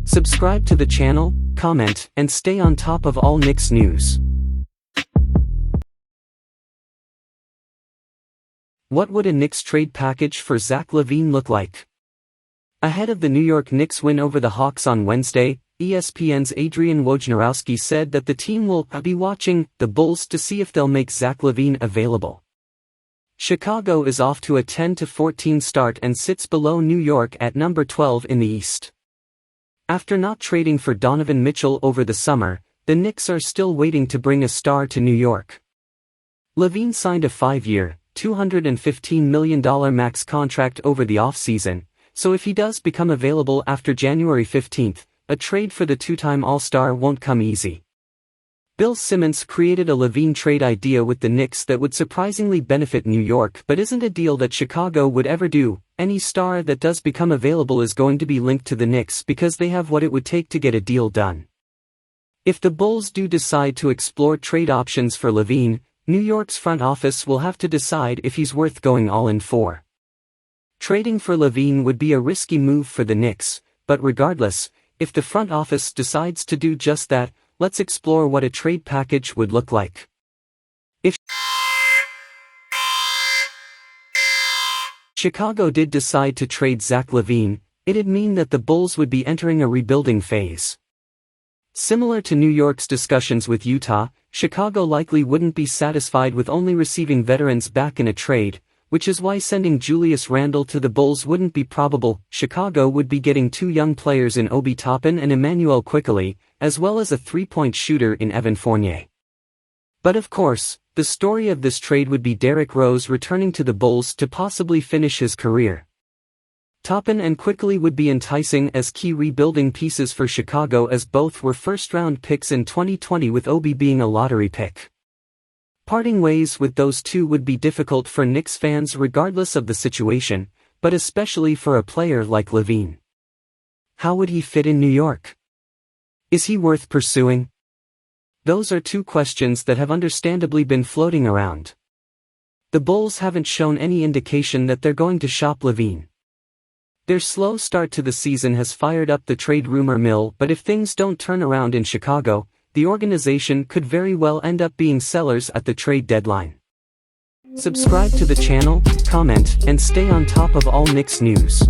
Subscribe to the channel, comment, and stay on top of all Knicks news. What would a Knicks trade package for Zach LaVine look like? Ahead of the New York Knicks win over the Hawks on Wednesday, ESPN's Adrian Wojnarowski said that the team will be watching the Bulls to see if they'll make Zach LaVine available. Chicago is off to a 10-14 start and sits below New York at number 12 in the East. After not trading for Donovan Mitchell over the summer, the Knicks are still waiting to bring a star to New York. LaVine signed a 5-year, $215 million max contract over the offseason, so if he does become available after January 15, a trade for the two-time All-Star won't come easy. Bill Simmons created a LaVine trade idea with the Knicks that would surprisingly benefit New York but isn't a deal that Chicago would ever do. Any star that does become available is going to be linked to the Knicks because they have what it would take to get a deal done. If the Bulls do decide to explore trade options for LaVine, New York's front office will have to decide if he's worth going all in for. Trading for LaVine would be a risky move for the Knicks, but regardless, if the front office decides to do just that, let's explore what a trade package would look like. If Chicago did decide to trade Zach LaVine, it'd mean that the Bulls would be entering a rebuilding phase. Similar to New York's discussions with Utah, Chicago likely wouldn't be satisfied with only receiving veterans back in a trade, which is why sending Julius Randle to the Bulls wouldn't be probable. Chicago would be getting two young players in Obi Toppin and Emmanuel Quickley, as well as a three-point shooter in Evan Fournier. But of course, the story of this trade would be Derrick Rose returning to the Bulls to possibly finish his career. Toppin and Quickley would be enticing as key rebuilding pieces for Chicago, as both were first-round picks in 2020, with Obi being a lottery pick. Parting ways with those two would be difficult for Knicks fans regardless of the situation, but especially for a player like LaVine. How would he fit in New York? Is he worth pursuing? Those are two questions that have understandably been floating around. The Bulls haven't shown any indication that they're going to shop LaVine. Their slow start to the season has fired up the trade rumor mill, but if things don't turn around in Chicago, the organization could very well end up being sellers at the trade deadline. Subscribe to the channel, comment, and stay on top of all Knicks news.